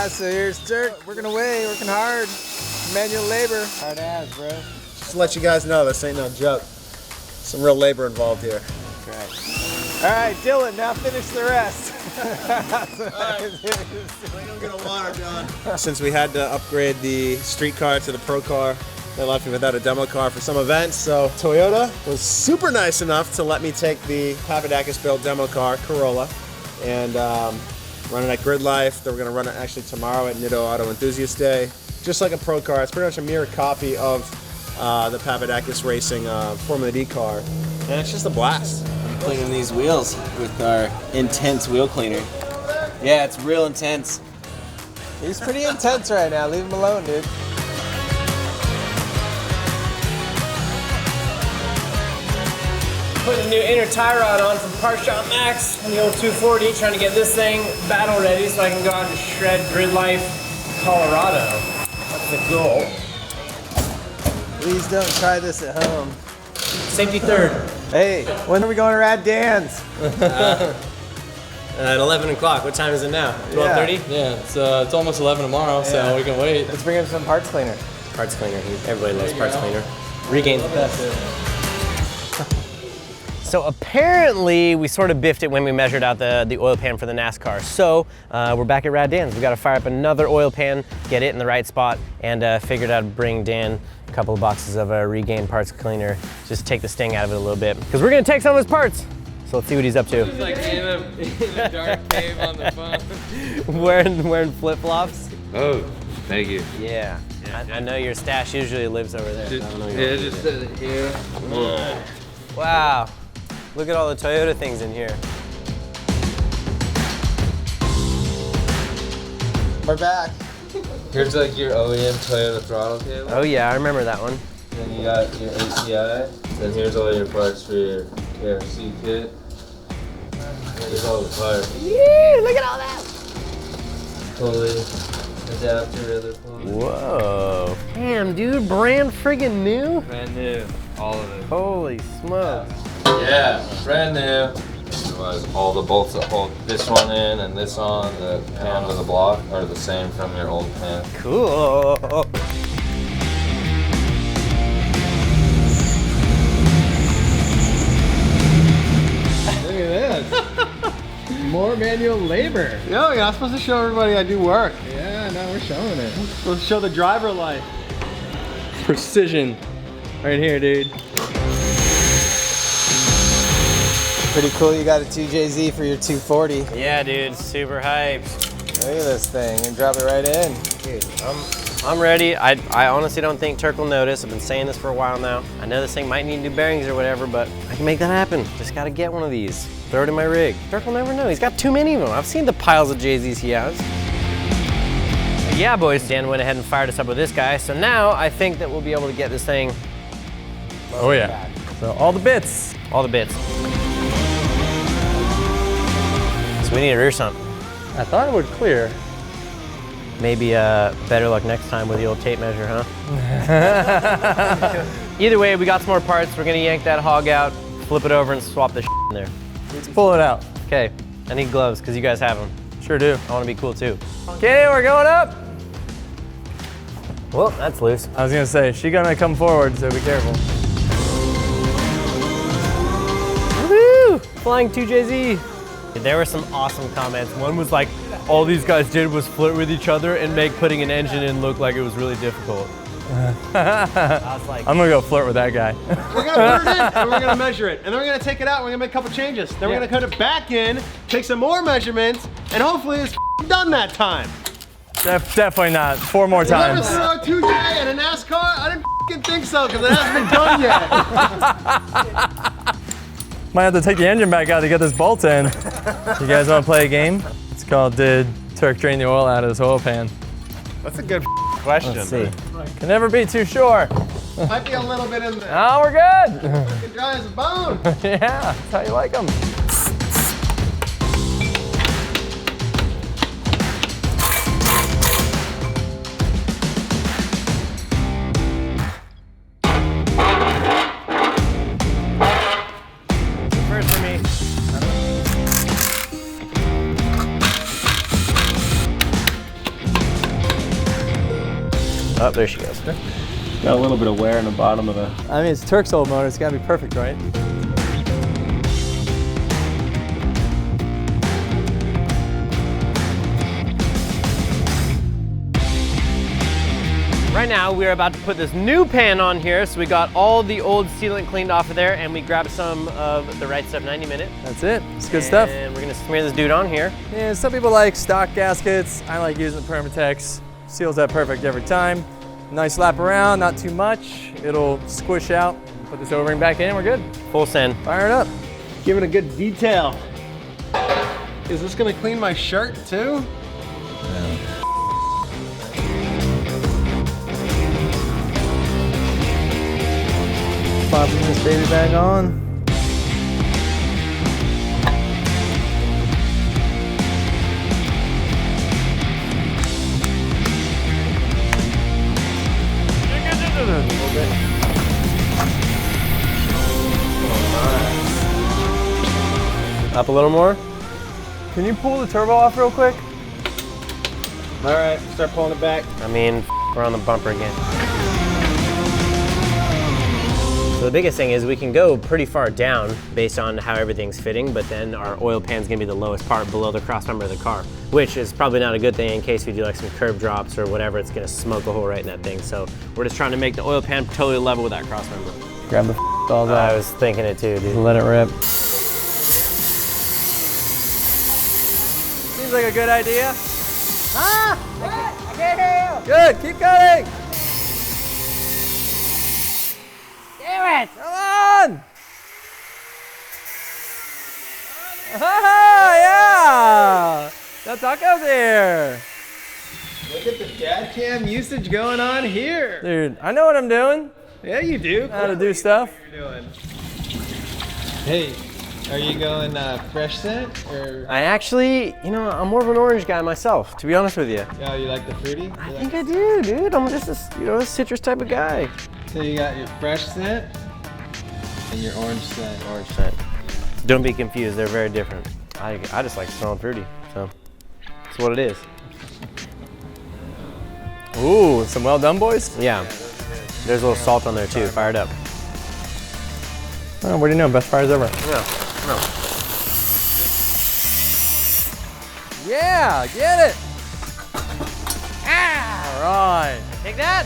so here's Tuerck working away, working hard. Manual labor. Hard ass, bro. Just to let you guys know, this ain't no joke. Some real labor involved here. That's right. All right, Dylan, now finish the rest. I'm gonna water done. Since we had to upgrade the street car to the pro car, they left me without a demo car for some events, so Toyota was super nice enough to let me take the Papadakis built demo car, Corolla, and run it at Grid Life. They were gonna run it actually tomorrow at Nitto Auto Enthusiast Day. Just like a pro car, it's pretty much a mirror copy of the Papadakis Racing Formula D car, and it's just a blast. I'm cleaning these wheels with our intense wheel cleaner. Yeah, it's real intense. He's pretty intense right now. Leave him alone, dude. Putting a new inner tie rod on from Part Shop Max on the old 240, trying to get this thing battle ready so I can go out and shred Grid Life Colorado. That's the goal. Please don't try this at home. Safety third. Hey, when are we going to Rad Dan's? At 11 o'clock. What time is it now? 12:30? Yeah, it's almost 11 tomorrow, so we can wait. Let's bring in some parts cleaner. Parts cleaner. Everybody loves parts cleaner. Regain's the best. So apparently we sort of biffed it when we measured out the oil pan for the NASCAR. So we're back at Rad Dan's. We got to fire up another oil pan, get it in the right spot, and figured out to bring Dan a couple of boxes of Regain parts cleaner, just take the sting out of it a little bit. Because we're gonna take some of his parts. So let's see what he's up to. He's like in a dark cave on the phone. wearing flip-flops. Oh, thank you. Yeah. I know your stash usually lives over there. Just set it here. Wow. Look at all the Toyota things in here. We're back. Here's like your OEM Toyota throttle cable. Oh yeah, I remember that one. Then you got your ACI. Then here's all your parts for your KFC kit. Here's all the parts. Yeah, look at all that. Pulley, adapter, other pulley. Whoa. Damn, dude, brand friggin' new? Brand new, all of it. Holy smokes. Yeah, brand new. All the bolts that hold this one in and this on, the pan to the block, are the same from your old pan. Cool. Look at this. More manual labor. Yo, you're not supposed to show everybody I do work. Yeah, now we're showing it. Let's show the driver life. Precision, right here, dude. Pretty cool you got a 2JZ for your 240. Yeah, dude, super hyped. Look at this thing and drop it right in. Dude, I'm ready. I honestly don't think Tuerck will notice. I've been saying this for a while now. I know this thing might need new bearings or whatever, but I can make that happen. Just gotta get one of these. Throw it in my rig. Tuerck will never know. He's got too many of them. I've seen the piles of JZs he has. Yeah, boys, Dan went ahead and fired us up with this guy. So now I think that we'll be able to get this thing. Oh yeah. So all the bits. All the bits. So we need a rear sump. I thought it would clear. Maybe better luck next time with the old tape measure, huh? Either way, we got some more parts. We're gonna yank that hog out, flip it over, and swap the in there. Let's pull it out. Okay, I need gloves because you guys have them. Sure do. I want to be cool too. Okay, we're going up. Well, that's loose. I was gonna say, she's gonna come forward, so be careful. Woohoo! Flying 2JZ. There were some awesome comments. One was like, all these guys did was flirt with each other and make putting an engine in look like it was really difficult. I was like, I'm gonna go flirt with that guy. We're gonna put it in and we're gonna measure it. And then we're gonna take it out, we're gonna make a couple changes. Then we're gonna cut it back in, take some more measurements, and hopefully it's done that time. Definitely not. 4 more You ever times. throw a 2J and a NASCAR? I didn't think so, because it hasn't been done yet. Might have to take the engine back out to get this bolt in. You guys wanna play a game? It's called Did Tuerck Drain the Oil Out of His Oil Pan? That's a good question. let's see. Can never be too sure. Might be a little bit in there. Oh, we're good. Fucking dry as a bone. Yeah, that's how you like them. First for me. Oh, there she goes. Got a little bit of wear in the bottom of the... I mean, it's Tuerck's old motor. It's gotta be perfect, right? Right now, we're about to put this new pan on here. So we got all the old sealant cleaned off of there, and we grabbed some of the Right Stuff 90 Minute. That's it. It's good stuff. And we're gonna smear this dude on here. Yeah, some people like stock gaskets. I like using Permatex. Seals that perfect every time. Nice lap around, not too much. It'll squish out. Put this O-ring back in, we're good. Full send. Fire it up. Give it a good detail. Is this gonna clean my shirt too? Popping this baby back on. Up a little more. Can you pull the turbo off real quick? All right, start pulling it back. I mean, we're on the bumper again. So the biggest thing is we can go pretty far down based on how everything's fitting, but then our oil pan's gonna be the lowest part below the crossmember of the car, which is probably not a good thing in case we do like some curb drops or whatever. It's gonna smoke a hole right in that thing. So we're just trying to make the oil pan totally level with that crossmember. Grab the balls I out. was thinking it too, dude. Let it rip. Seems like a good idea. Ah! I can't hear you. Good, keep going. Damn it! Come on! Ah, yeah! The taco's here. Look at the dad cam usage going on here. Dude, I know what I'm doing. Yeah, you do. How to do stuff. You're doing. Hey, are you going fresh scent or? I actually, you know, I'm more of an orange guy myself, to be honest with you. Yeah, you like the fruity? I think I do, dude. I'm just a, a citrus type of guy. So you got your fresh scent and your orange scent. Orange scent. Don't be confused, they're very different. I just like smelling fruity, so that's what it is. Ooh, some well done, boys. Yeah, there's a little salt on there too, fired up. Oh, what do you know? Best fires ever. Yeah, get it. All right. Take that.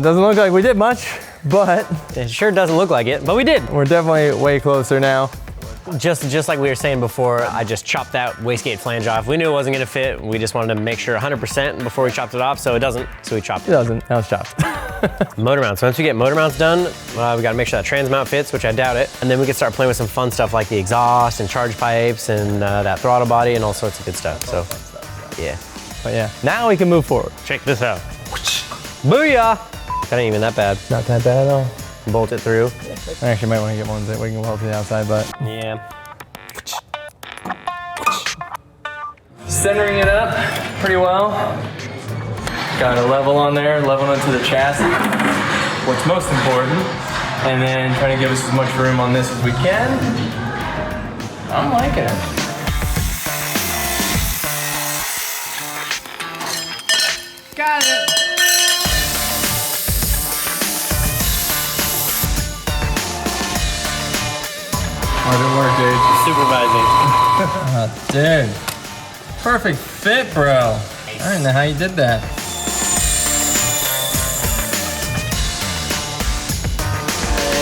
Doesn't look like we did much, but It sure doesn't look like it, but we did. we're definitely way closer now. Just like we were saying before, I just chopped that wastegate flange off. We knew it wasn't gonna fit. We just wanted to make sure 100% before we chopped it off, so it doesn't, so we chopped It it. doesn't. Now it's chopped. Motor mounts. Once we get motor mounts done, we gotta make sure that trans mount fits, which I doubt it. And then we can start playing with some fun stuff like the exhaust and charge pipes and that throttle body and all sorts of good stuff. So, yeah. But yeah, now we can move forward. Check this out. Booyah! That ain't even that bad. Not that bad at all. Bolt it through. I actually might want to get one that we can weld to the outside, but Yeah. Centering it up pretty well. Got a level on there, level into the chassis, what's most important. And then trying to give us as much room on this as we can. I'm liking it. Got it. Hard at work, dude. Dude. Perfect fit, bro. I don't know how you did that.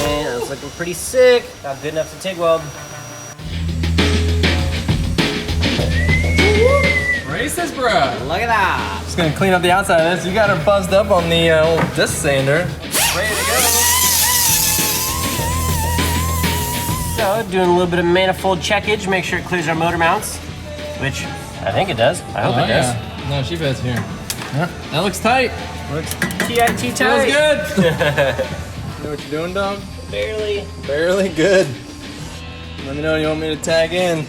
And it's looking pretty sick. Not good enough to TIG weld. Races, bro. Look at that. Just gonna clean up the outside of this. You got her buzzed up on the old disc sander. Ready to go. So, doing a little bit of manifold checkage, make sure it clears our motor mounts, which I think it does. I hope it does. No, she fits here. Yeah, that looks tight. Looks TIT Feels tight. good. You know what you're doing, dog? Barely. Barely good. Let me know when you want me to tag in.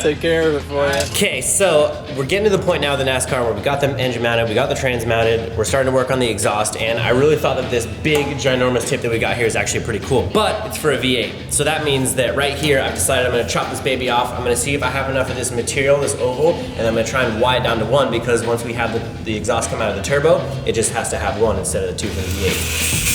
Take care of it for you. Okay, so we're getting to the point now of the NASCAR where we got the engine mounted, we got the trans mounted, we're starting to work on the exhaust, and I really thought that this big, ginormous tip that we got here is actually pretty cool, but it's for a V8. So that means that right here, I've decided I'm gonna chop this baby off. I'm gonna see if I have enough of this material, this oval, and I'm gonna try and wide down to 1, because once we have the exhaust come out of the turbo, it just has to have 1 instead of the 2 for the V8.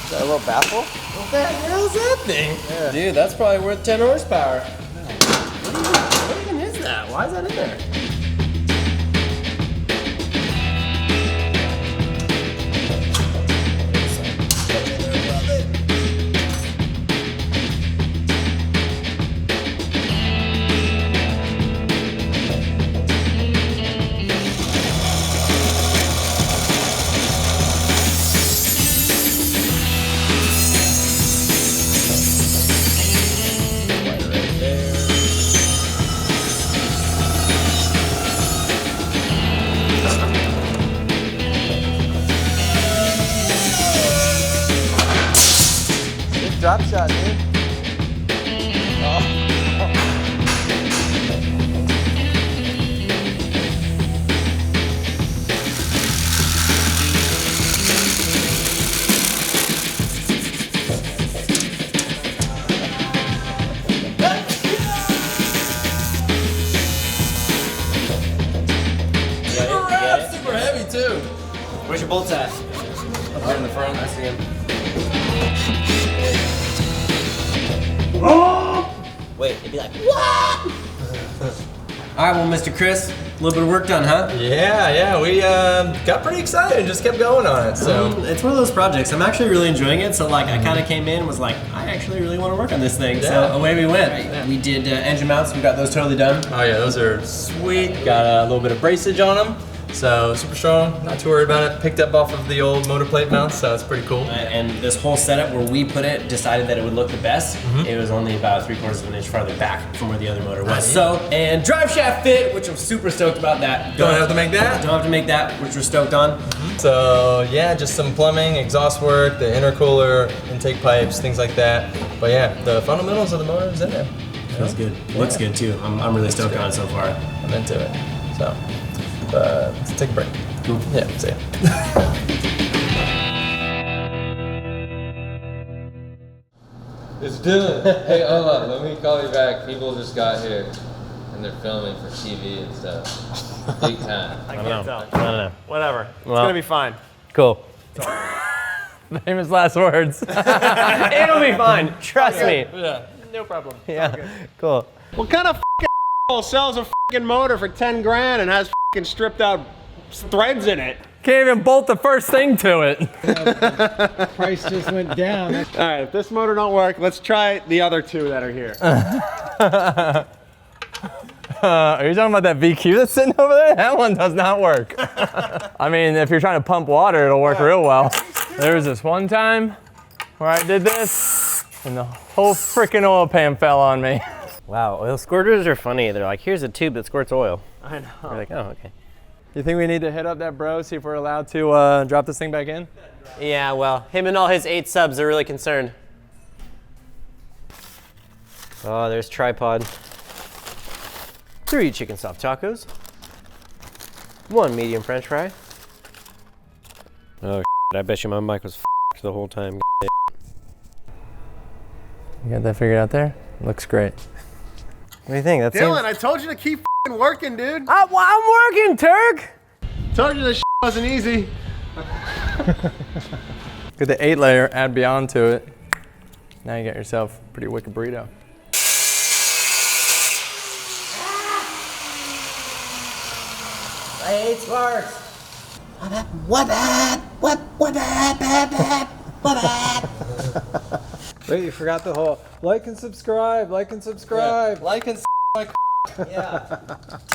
A little baffle? What the hell is that thing? Yeah. Dude, that's probably worth 10 horsepower. What even is that? Why is that in there? Drop shot, dude. Super heavy too. Where's your bolts at? Up there in the front. I see him. Wait, it'd be like, what? All right, well, Mr. Chris, a little bit of work done, huh? Yeah, we got pretty excited and just kept going on it, so. It's one of those projects. I'm actually really enjoying it, so like I kind of came in and was like, I actually really want to work on this thing, so away we went. Yeah. We did engine mounts, we got those totally done. Oh yeah, those are sweet. Got a little bit of braceage on them. So super strong, not too worried about it. Picked up off of the old motor plate mounts, so it's pretty cool. And this whole setup where we put it, decided that it would look the best. It was only about 3/4 of an inch farther back from where the other motor was. So, and drive shaft fit, which I'm super stoked about that. Don't have to make that? Don't have to make that, which we're stoked on. So yeah, just some plumbing, exhaust work, the intercooler, intake pipes, things like that. But yeah, the fundamentals of the motor is in there. Feels good. Looks good too. I'm really stoked on it so far. I'm into it. So, let's take a break. Cool. Yeah, see ya. It's Dylan. Hey, hold on. Let me call you back. People just got here, and they're filming for TV and stuff. Big time. I can't tell. I don't know. Whatever. It's Well. gonna be fine. Cool. Famous last words. It'll be fine. Trust me. Yeah. No problem. Yeah. Cool. What kind of sells a motor for 10 grand and has stripped out threads in it? Can't even bolt the first thing to it. Price just went down. All right, if this motor don't work, let's try the other two that are here. Are you talking about that VQ that's sitting over there? That one does not work. I mean, if you're trying to pump water, it'll work real well. There was this one time where I did this, and the whole freaking oil pan fell on me. Wow, oil squirters are funny. They're like, here's a tube that squirts oil. I know. You're like, oh, okay. You think we need to hit up that bro, see if we're allowed to drop this thing back in? Yeah, well, him and all his 8 subs are really concerned. Oh, there's tripod. 3 chicken soft tacos. 1 medium french fry. Oh, I bet you my mic was the whole time. You got that figured out there? Looks great. What do you think? Dylan, I told you to keep working, dude. I'm working, Tuerck! Told you this wasn't easy. Get the 8-layer, add beyond to it. Now you got yourself a pretty wicked burrito. I hate sparks. Wait, you forgot the whole like and subscribe, like and subscribe. Like and Yeah.